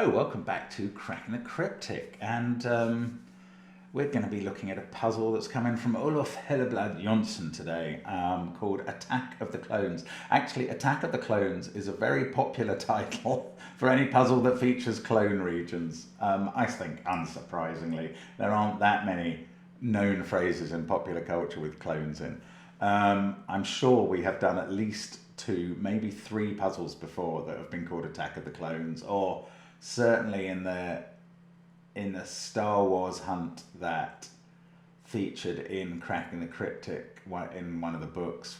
Hello, welcome back to Cracking the Cryptic, and we're going to be looking at a puzzle that's come in from Olof Helleblad Jonsson today, called Attack of the Clones. Actually, Attack of the Clones is a very popular title for any puzzle that features clone regions. I think, unsurprisingly, there aren't that many known phrases in popular culture with clones in. I'm sure we have done at least 2, maybe 3 puzzles before that have been called Attack of the Clones, or certainly in the Star Wars hunt that featured in Cracking the Cryptic in one of the books.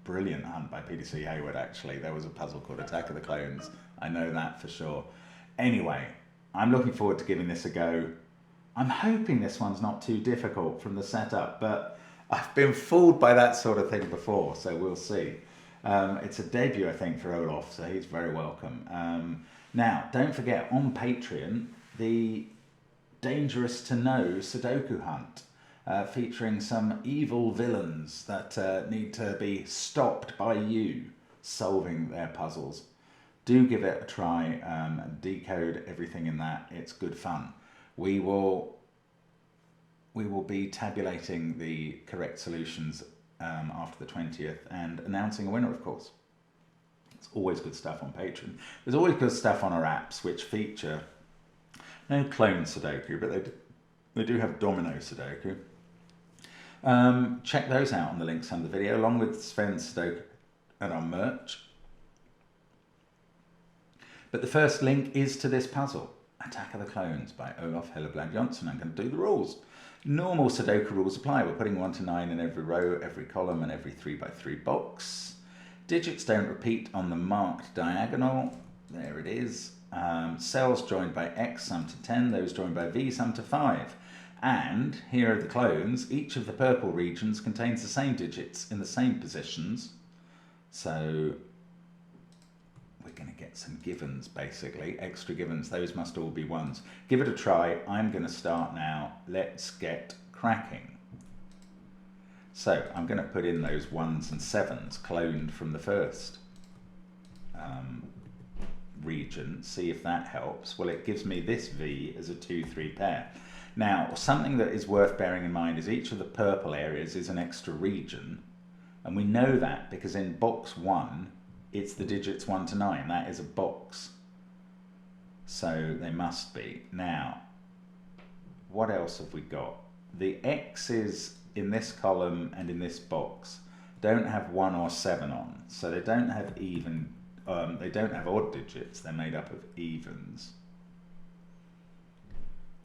Brilliant hunt by Peter C. Hayward, actually. There was a puzzle called Attack of the Clones. I know that for sure. Anyway, I'm looking forward to giving this a go. I'm hoping this one's not too difficult from the setup, but I've been fooled by that sort of thing before, so we'll see. It's a debut, I think, for Olof, so he's very welcome. Now, don't forget, on Patreon, the Dangerous to Know Sudoku hunt, featuring some evil villains that need to be stopped by you solving their puzzles. Do give it a try and decode everything in that. It's good fun. We will be tabulating the correct solutions after the 20th and announcing a winner, of course. It's always good stuff on Patreon. There's always good stuff on our apps which feature no clone Sudoku, but they do have Domino Sudoku. Check those out on the links under the video, along with Sven's Sudoku and our merch. But the first link is to this puzzle, Attack of the Clones by Olof Helleblad Jonsson. I'm going to do the rules. Normal Sudoku rules apply. We're putting 1 to 9 in every row, every column, and every 3 by 3 box. Digits don't repeat on the marked diagonal. There it is. Cells joined by X sum to 10, those joined by V sum to 5. And here are the clones. Each of the purple regions contains the same digits in the same positions. So we're going to get some givens, basically, extra givens. Those must all be 1s. Give it a try. I'm going to start now. Let's get cracking. So I'm going to put in those 1s and 7s cloned from the first region, see if that helps. Well, it gives me this V as a 2-3 pair. Now, something that is worth bearing in mind is each of the purple areas is an extra region, and we know that because in box 1 it's the digits 1 to 9. That is a box, so they must be. Now, what else have we got? The X's in this column and in this box don't have 1 or 7 on, so they don't have even. They don't have odd digits. They're made up of evens.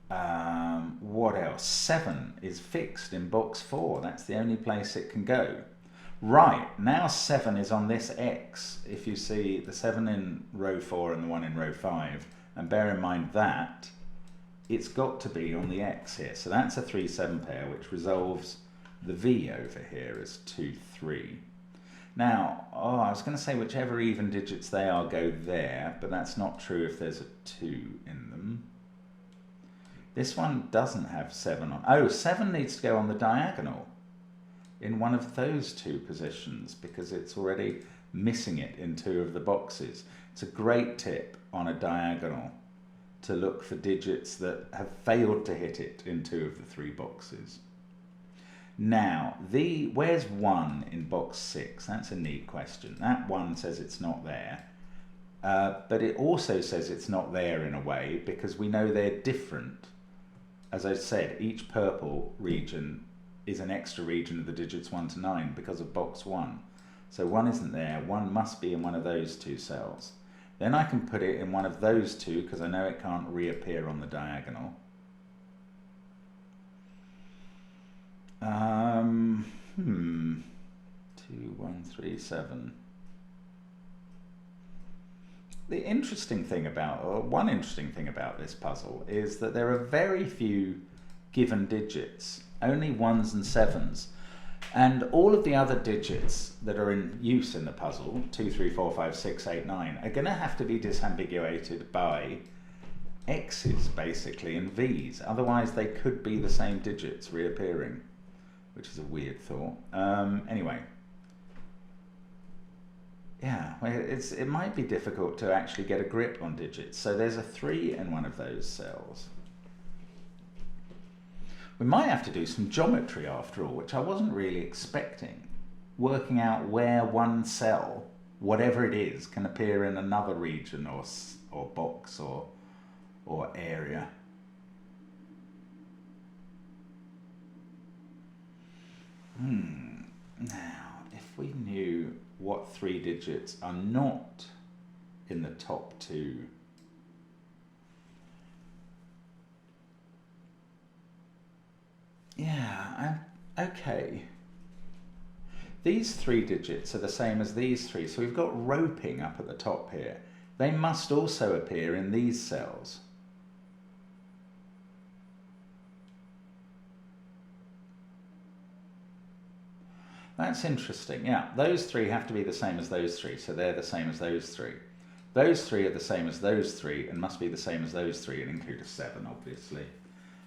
What else? 7 is fixed in box 4. That's the only place it can go. Right, now 7 is on this X. If you see the 7 in row 4 and the 1 in row 5, and bear in mind that it's got to be on the X here. So that's a 3-7 pair, which resolves the V over here as 2-3. Now, I was going to say whichever even digits they are go there, but that's not true if there's a 2 in them. This one doesn't have 7 on. Oh, 7 needs to go on the diagonal in one of those 2 positions because it's already missing it in 2 of the boxes. It's a great tip on a diagonal to look for digits that have failed to hit it in 2 of the 3 boxes. Now, where's 1 in box 6? That's a neat question. That 1 says it's not there, but it also says it's not there in a way because we know they're different. As I said, each purple region is an extra region of the digits 1 to 9 because of box 1. So 1 isn't there. 1 must be in one of those 2 cells. Then I can put it in one of those 2 because I know it can't reappear on the diagonal. 2, 1, 3, 7. The interesting thing one interesting thing about this puzzle is that there are very few given digits, only 1s and 7s. And all of the other digits that are in use in the puzzle, 2, 3, 4, 5, 6, 8, 9, are going to have to be disambiguated by X's, basically, and V's. Otherwise, they could be the same digits reappearing, which is a weird thought. Anyway, yeah, well, it might be difficult to actually get a grip on digits. So there's a 3 in one of those cells. We might have to do some geometry after all, which I wasn't really expecting. Working out where one cell, whatever it is, can appear in another region or box or area. Now, if we knew what 3 digits are not in the top 2, yeah, okay. These 3 digits are the same as these 3, so we've got roping up at the top here. They must also appear in these cells. That's interesting. Yeah, those 3 have to be the same as those 3, so they're the same as those 3. Those 3 are the same as those 3 and must be the same as those 3 and include a 7, obviously.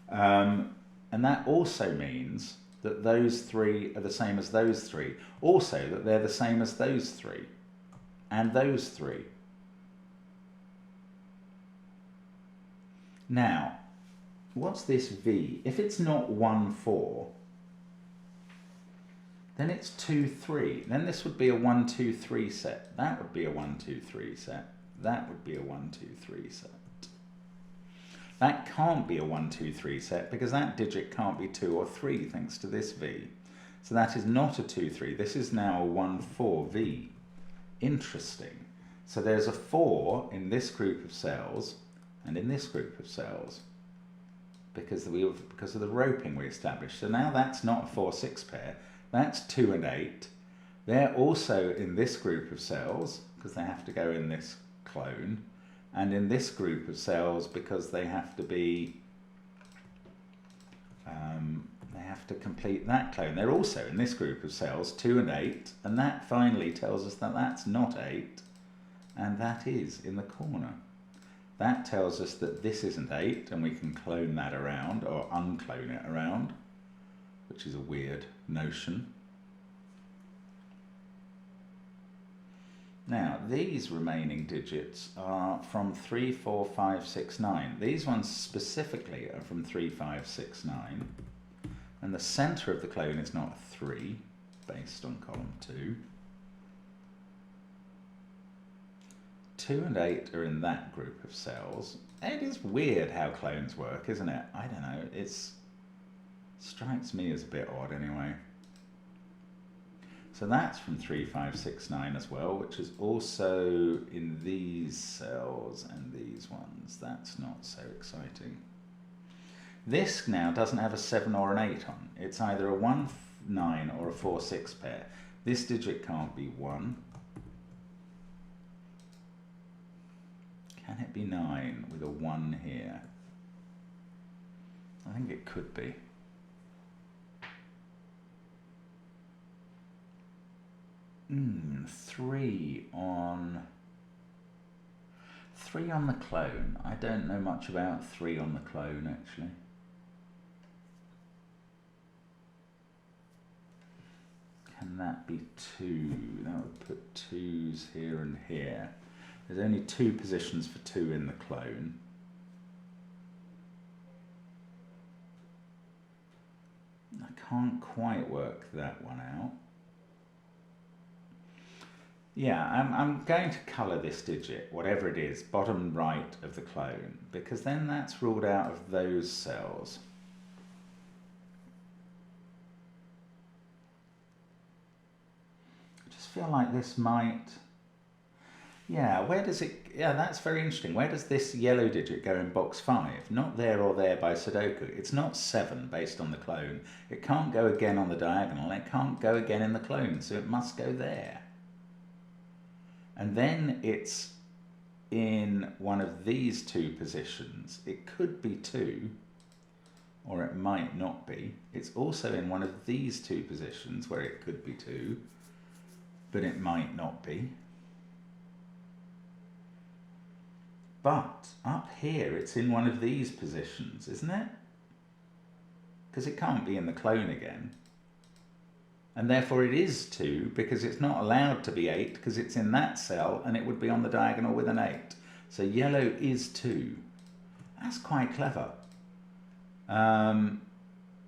And that also means that those 3 are the same as those 3. Also that they're the same as those 3 and those 3. Now, what's this V? If it's not 1, 4, then it's 2, 3. Then this would be a 1, 2, 3 set. That would be a 1, 2, 3 set. That would be a 1, 2, 3 set. That can't be a 1, 2, 3 set because that digit can't be 2 or 3 thanks to this V. So that is not a 2, 3. This is now a 1, 4 V. Interesting. So there's a 4 in this group of cells and in this group of cells because of the roping we established. So now that's not a 4, 6 pair. That's 2 and 8. They're also in this group of cells because they have to go in this clone, and in this group of cells because they have to be, they have to complete that clone. They're also in this group of cells, 2 and 8, and that finally tells us that that's not 8, and that is in the corner. That tells us that this isn't 8, and we can clone that around, or unclone it around, which is a weird notion. Now, these remaining digits are from 3, 4, 5, 6, 9. These ones specifically are from 3, 5, 6, 9. And the centre of the clone is not a 3, based on column 2. 2 and 8 are in that group of cells. It is weird how clones work, isn't it? I don't know. It strikes me as a bit odd anyway. So that's from 3, 5, 6, 9 as well, which is also in these cells and these ones. That's not so exciting. This now doesn't have a 7 or an 8 on. It's either a 1, 9 or a 4, 6 pair. This digit can't be 1. Can it be 9 with a 1 here? I think it could be. Three on the clone. I don't know much about 3 on the clone actually. Can that be 2? That would put 2s here and here. There's only 2 positions for 2 in the clone. I can't quite work that one out. Yeah, I'm going to colour this digit, whatever it is, bottom right of the clone, because then that's ruled out of those cells. I just feel like this might... Yeah, where does it... Yeah, that's very interesting. Where does this yellow digit go in box 5? Not there or there by Sudoku. It's not 7 based on the clone. It can't go again on the diagonal. It can't go again in the clone, so it must go there. And then it's in one of these 2 positions. It could be 2, or it might not be. It's also in one of these 2 positions where it could be 2, but it might not be. But up here, it's in one of these positions, isn't it? Because it can't be in the clone again. And therefore it is 2 because it's not allowed to be 8 because it's in that cell and it would be on the diagonal with an 8. So yellow is 2. That's quite clever. And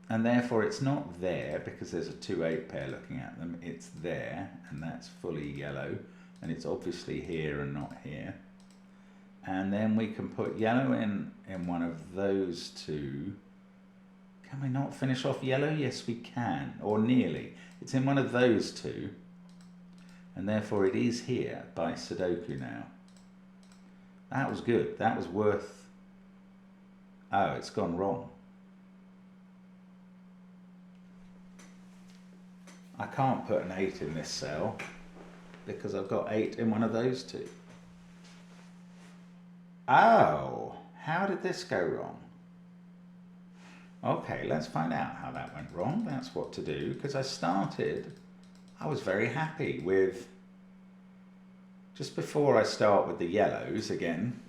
therefore it's not there because there's a 2-8 pair looking at them. It's there and that's fully yellow and it's obviously here and not here. And then we can put yellow in one of those two. Can we not finish off yellow? Yes, we can, or nearly. It's in one of those two, and therefore it is here by Sudoku now. That was good. That was worth... Oh, it's gone wrong. I can't put an 8 in this cell because I've got 8 in one of those two. Oh, how did this go wrong? Okay, let's find out how that went wrong. That's what to do, because I was very happy with, just before I start with the yellows again,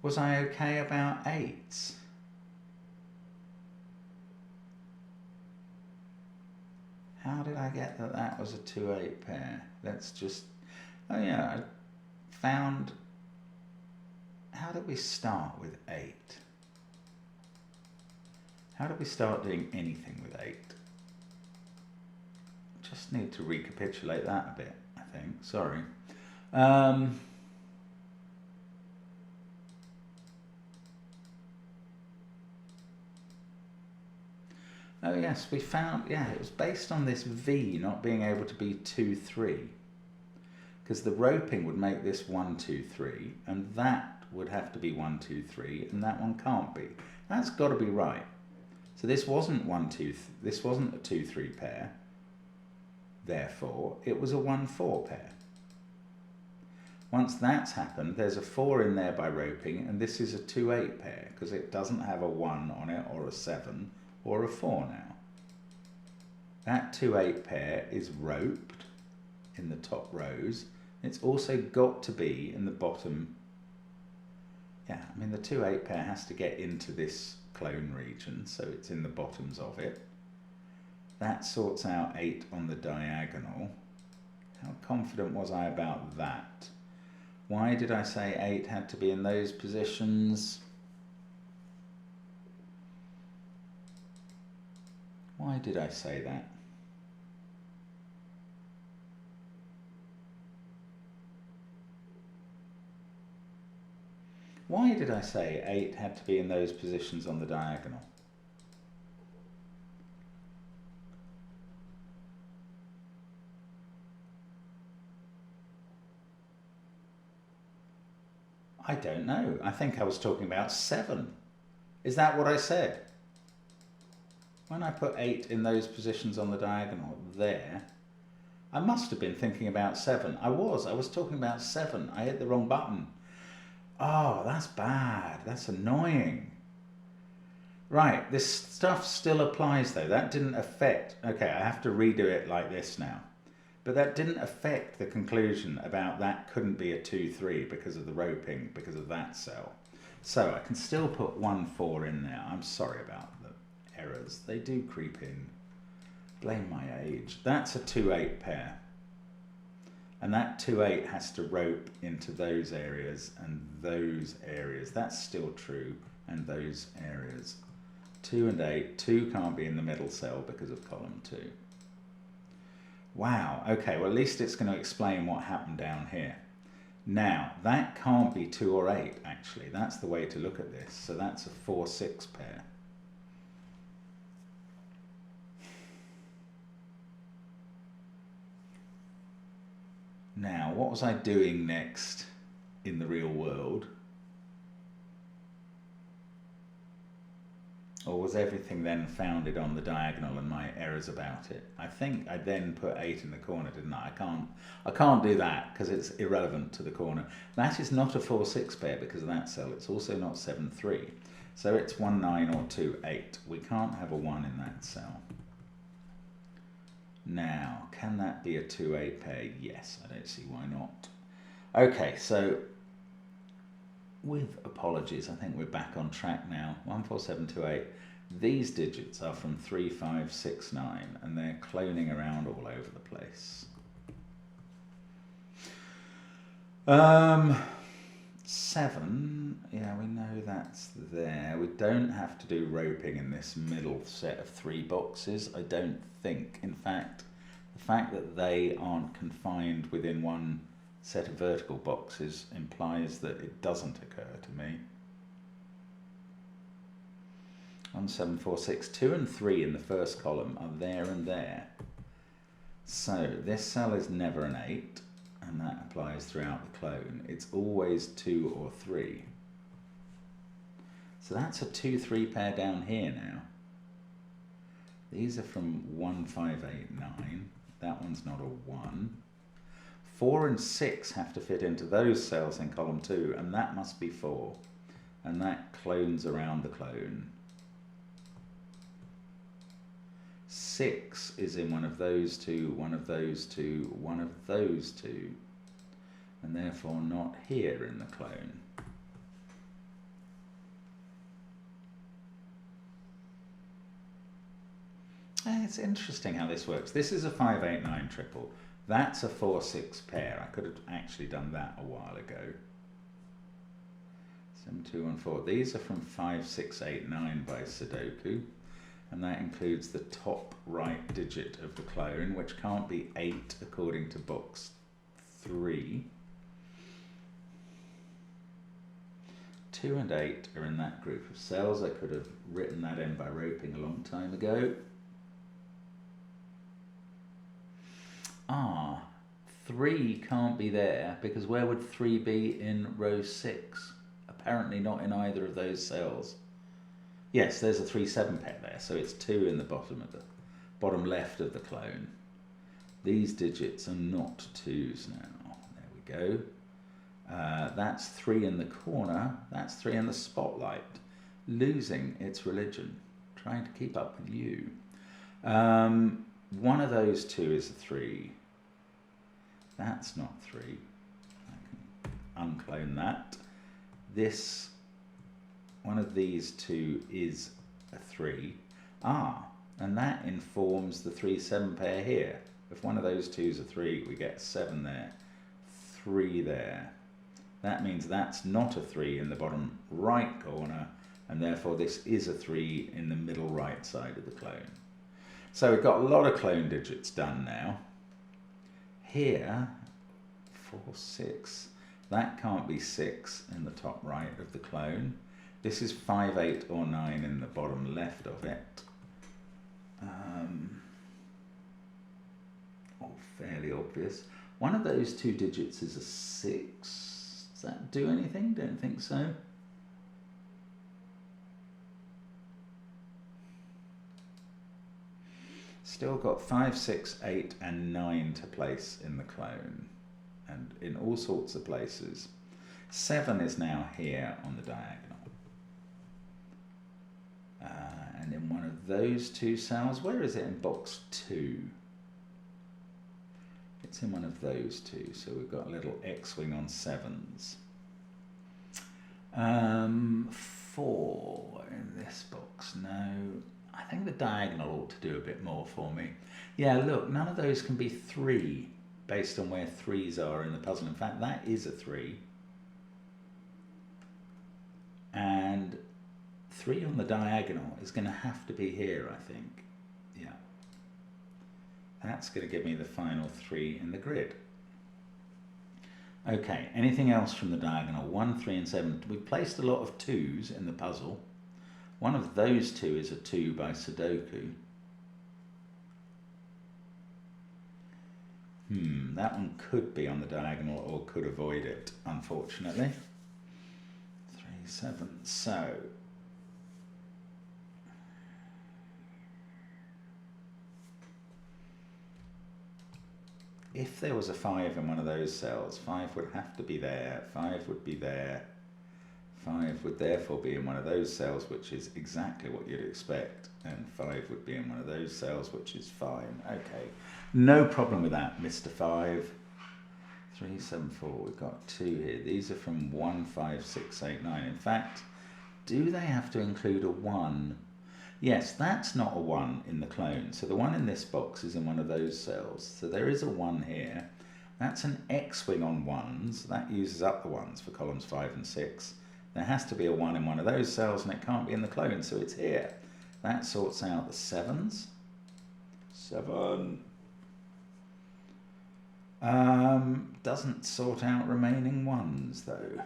was I okay about 8s? How did I get that that was a 2-8 pair? Let's just, oh yeah, I found, how did we start with 8? How did we start doing anything with 8? Just need to recapitulate that a bit, I think. Sorry. Oh yes, we found, yeah, it was based on this V not being able to be 2, 3. Because the roping would make this 1, 2, 3, and that would have to be 1, 2, 3, and that one can't be. That's got to be right. So this wasn't 1, 2, this wasn't a 2, 3 pair. Therefore, it was a 1, 4 pair. Once that's happened, there's a 4 in there by roping, and this is a 2, 8 pair because it doesn't have a 1 on it, or a 7, or a 4 now. That 2, 8 pair is roped in the top rows. It's also got to be in the bottom. Yeah, I mean the 2, 8 pair has to get into this clone region, so it's in the bottoms of it. That sorts out 8 on the diagonal. How confident was I about that? Why did I say 8 had to be in those positions? Why did I say that? Why did I say 8 had to be in those positions on the diagonal? I don't know. I think I was talking about 7. Is that what I said? When I put 8 in those positions on the diagonal there, I must have been thinking about 7. I was talking about 7. I hit the wrong button. Oh, that's bad. That's annoying. Right, this stuff still applies though. That didn't affect... Okay, I have to redo it like this now. But that didn't affect the conclusion about that couldn't be a 2, 3 because of the roping, because of that cell. So I can still put 1, 4 in there. I'm sorry about the errors. They do creep in. Blame my age. That's a 2, 8 pair. And that 2, 8 has to rope into those areas and those areas. That's still true. And those areas. 2 and 8. 2 can't be in the middle cell because of column 2. Wow. Okay, well at least it's going to explain what happened down here. Now, that can't be 2 or 8 actually. That's the way to look at this. So that's a 4, 6 pair. Now, what was I doing next in the real world? Or was everything then founded on the diagonal and my errors about it? I think I then put 8 in the corner, didn't I? I can't do that because it's irrelevant to the corner. That is not a 4, 6 pair because of that cell. It's also not 7, 3. So it's 1, 9 or 2, 8. We can't have a 1 in that cell. Now, can that be a 2, 8 pair? Yes, I don't see why not. Okay, so with apologies, I think we're back on track now. 1, 4, 7, 2, 8. These digits are from 3, 5, 6, 9, and they're cloning around all over the place. 7, yeah, we know that's there. We don't have to do roping in this middle set of 3 boxes, I don't think. In fact, the fact that they aren't confined within one set of vertical boxes implies that it doesn't occur to me. 1, 7, 4, 6, 2 and 3 in the first column are there and there. So this cell is never an 8, and that applies throughout the clone. It's always 2 or 3. So that's a 2, 3 pair down here now. These are from 1, 5, 8, 9. That one's not a 1. 4 and 6 have to fit into those cells in column 2, and that must be 4. And that clones around the clone. 6 is in one of those two, one of those two, one of those two, and therefore not here in the clone. It's interesting how this works. This is a 5, 8, 9 triple. That's a 4, 6 pair. I could have actually done that a while ago. 7, 2, 1, 4. These are from 5, 6, 8, 9 by Sudoku. And that includes the top right digit of the clone, which can't be 8 according to box 3. 2 and 8 are in that group of cells. I could have written that in by roping a long time ago. 3 can't be there, because where would 3 be in row 6? Apparently not in either of those cells. Yes, there's a 3, 7 pair there, so it's 2 in the bottom of the bottom left of the clone. These digits are not 2s now. There we go. That's 3 in the corner. That's 3 in the spotlight. Losing its religion. Trying to keep up with you. One of those 2 is a 3. That's not 3. I can unclone that. This, one of these 2 is a 3. And that informs the 3, 7 pair here. If one of those 2 is a 3, we get 7 there, 3 there. That means that's not a 3 in the bottom right corner, and therefore this is a 3 in the middle right side of the clone. So we've got a lot of clone digits done now. Here, 4, 6, that can't be 6 in the top right of the clone. This is 5, 8 or 9 in the bottom left of it. All fairly obvious. One of those 2 digits is a 6. Does that do anything? Don't think so. Still got 5, 6, 8 and 9 to place in the clone, and in all sorts of places. 7 is now here on the diagonal. And in one of those 2 cells, where is it in box 2? It's in one of those 2, so we've got a little X-wing on 7s. 4 in this box, no. I think the diagonal ought to do a bit more for me. Yeah, look, none of those can be 3 based on where 3s are in the puzzle. In fact, that is a 3. And 3 on the diagonal is going to have to be here, I think. Yeah. That's going to give me the final 3 in the grid. Okay, anything else from the diagonal? 1, 3 and 7. We placed a lot of 2s in the puzzle. One of those 2 is a 2 by Sudoku. That one could be on the diagonal or could avoid it, unfortunately. 3, 7, so. If there was a 5 in one of those cells, 5 would have to be there, 5 would be there. 5 would therefore be in one of those cells, which is exactly what you'd expect, and 5 would be in one of those cells, which is fine. Okay, no problem with that, Mr. 5. 3, 7, 4, we've got 2 here. These are from 1, 5, 6, 8, 9. In fact, do they have to include a 1? Yes, that's not a 1 in the clone. So the 1 in this box is in one of those cells. So there is a 1 here. That's an X-wing on 1s. That uses up the 1s for columns 5 and 6. There has to be a 1 in one of those cells, and it can't be in the clone, so it's here. That sorts out the 7s. 7. Doesn't sort out remaining 1s, though.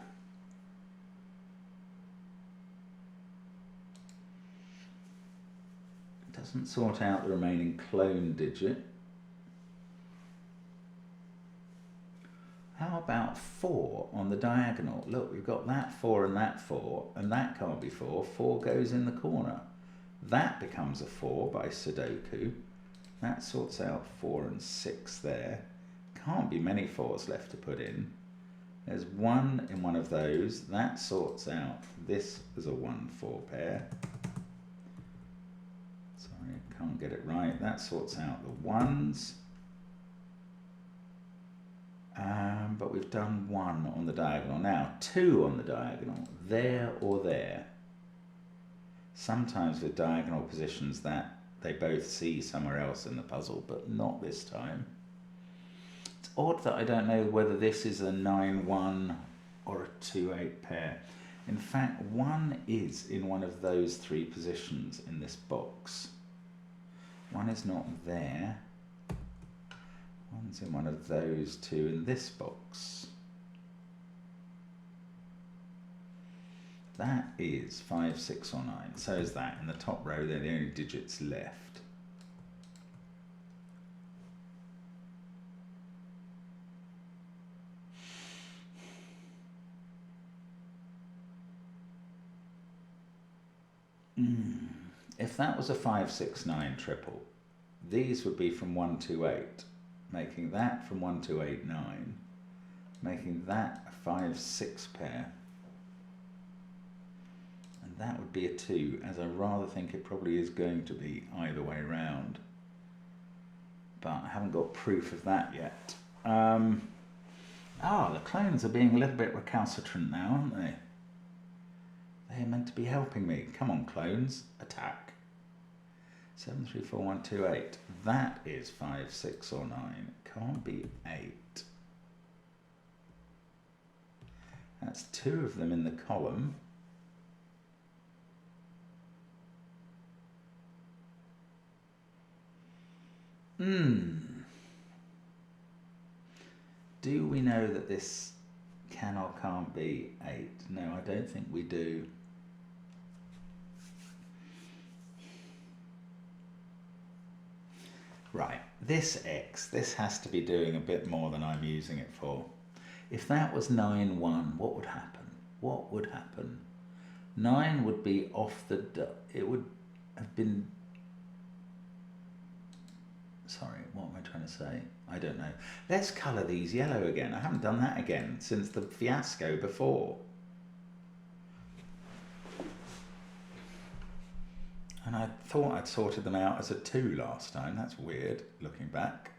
Doesn't sort out the remaining clone digit. How about 4 on the diagonal? Look, we've got that 4 and that can't be 4. 4 goes in the corner. That becomes a 4 by Sudoku. That sorts out 4 and 6 there. Can't be many 4s left to put in. There's 1 in one of those. That sorts out this as a 1-4 pair. Sorry, I can't get it right. That sorts out the 1s. But we've done 1 on the diagonal. Now, 2 on the diagonal, there or there. Sometimes with diagonal positions that they both see somewhere else in the puzzle, but not this time. It's odd that I don't know whether this is a 9-1 or a 2-8 pair. In fact, 1 is in one of those 3 positions in this box. 1 is not there. 1's in one of those 2 in this box. That is 5, 6 or 9. So is that. In the top row, they're the only digits left. If that was a 5, 6, 9 triple, these would be from 1 to 8. Making that from 1 to 8, 9, making that a 5, 6 pair, and that would be a 2, as I rather think it probably is going to be either way round, but I haven't got proof of that yet. The clones are being a little bit recalcitrant now, aren't they? They're meant to be helping me. Come on, clones, attack. 7, 3, 4, 1, 2, 8. That is 5, 6 or 9. Can't be 8. That's 2 of them in the column. Do we know that this can or can't be 8? No, I don't think we do. Right, this X, this has to be doing a bit more than I'm using it for. If that was 9, 1, what would happen? What would happen? 9 would be off the... It would have been... Sorry, what am I trying to say? I don't know. Let's colour these yellow again. I haven't done that again since the fiasco before. And I thought I'd sorted them out as a 2 last time. That's weird, looking back.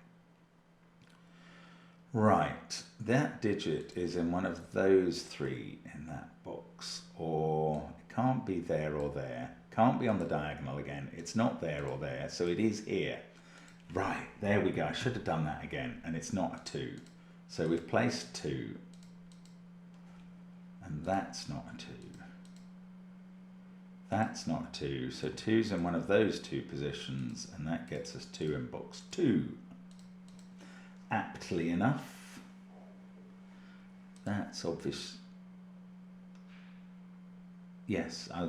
Right, that digit is in one of those 3 in that box. Or it can't be there or there. Can't be on the diagonal again. It's not there or there, so it is here. Right, there we go. I should have done that again, and it's not a 2. So we've placed 2. And that's not a 2. That's not a 2, so 2's in one of those 2 positions, and that gets us 2 in box 2. Aptly enough. That's obvious. Yes, I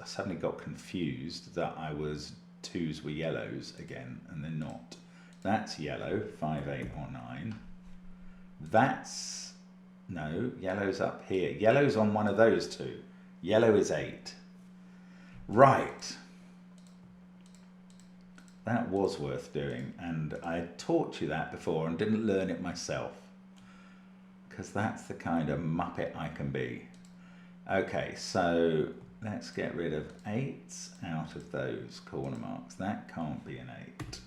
suddenly got confused that 2's were yellows again, and they're not. That's yellow, 5, 8 or 9. That's, no, yellow's up here. Yellow's on one of those 2. Yellow is 8. Right, that was worth doing, and I taught you that before and didn't learn it myself, because that's the kind of muppet I can be. Okay, so let's get rid of 8s out of those corner marks. That can't be an 8.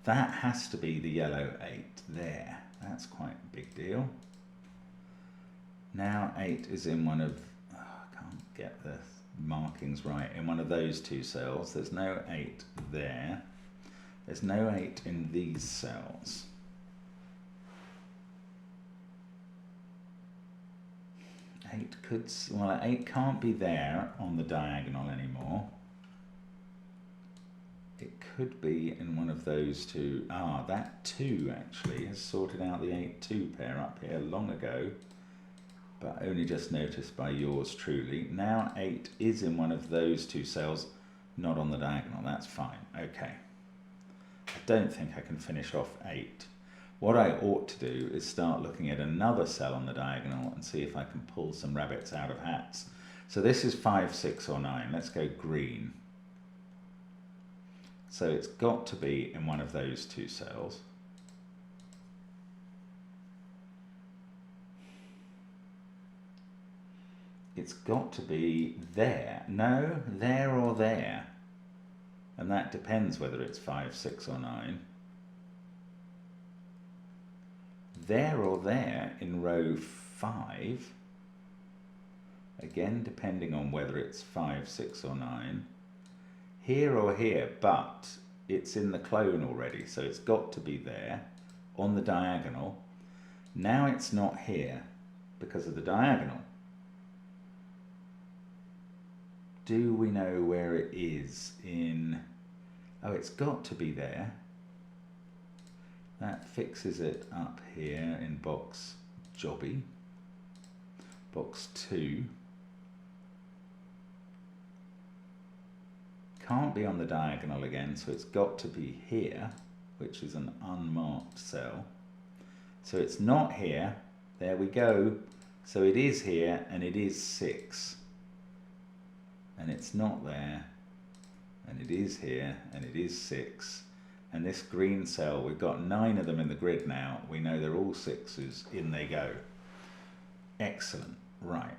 That has to be the yellow 8 there. That's quite a big deal. Now 8 is in one of, I can't get this. markings right in one of those two cells. There's no 8 there. There's no 8 in these cells. Well, 8 can't be there on the diagonal anymore. It could be in one of those two. Ah, that 2 actually has sorted out the 8-2 pair up here long ago, but only just noticed by yours truly. Now 8 is in one of those two cells, not on the diagonal. That's fine. Okay. I don't think I can finish off 8. What I ought to do is start looking at another cell on the diagonal and see if I can pull some rabbits out of hats. So this is 5, 6 or 9. Let's go green. So it's got to be in one of those two cells. It's got to be there. No, there or there. And that depends whether it's 5, 6 or 9. There or there in row 5. Again, depending on whether it's 5, 6 or 9. Here or here, but it's in the clone already, so it's got to be there on the diagonal. Now it's not here because of the diagonal. Do we know where it is in... Oh, it's got to be there. That fixes it up here in box jobby. Box 2. Can't be on the diagonal again, so it's got to be here, which is an unmarked cell. So it's not here. There we go. So it is here, and it is 6. And it's not there. And it is here, and it is 6. And this green cell, we've got 9 of them in the grid now. We know they're all 6s. In they go. Excellent. Right.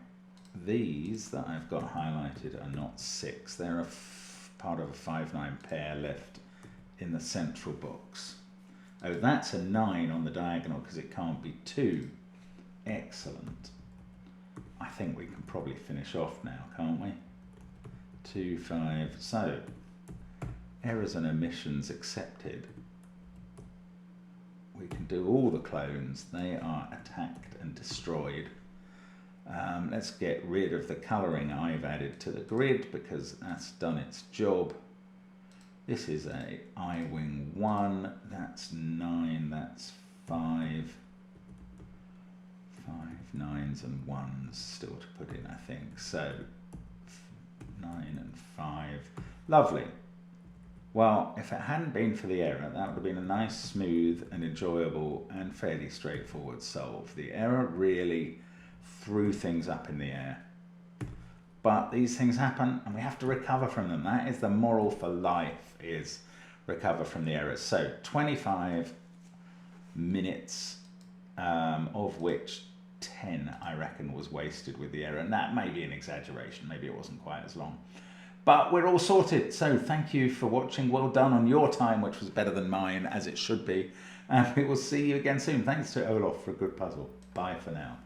These that I've got highlighted are not 6. They're a part of a 5-9 pair left in the central box. Oh, that's a 9 on the diagonal because it can't be 2. Excellent. I think we can probably finish off now, can't we? 2, 5. So, errors and omissions accepted. We can do all the clones. They are attacked and destroyed. Let's get rid of the colouring I've added to the grid because that's done its job. This is a I-wing 1. That's 9. That's 5. 5 9s and 1s still to put in, I think. So 9 and 5. Lovely. Well, if it hadn't been for the error, that would have been a nice, smooth and enjoyable and fairly straightforward solve. The error really threw things up in the air. But these things happen and we have to recover from them. That is the moral for life, is recover from the errors. So 25 minutes, of which 10, I reckon, was wasted with the error. And that may be an exaggeration. Maybe it wasn't quite as long. But we're all sorted. So thank you for watching. Well done on your time, which was better than mine, as it should be. And we will see you again soon. Thanks to Olaf for a good puzzle. Bye for now.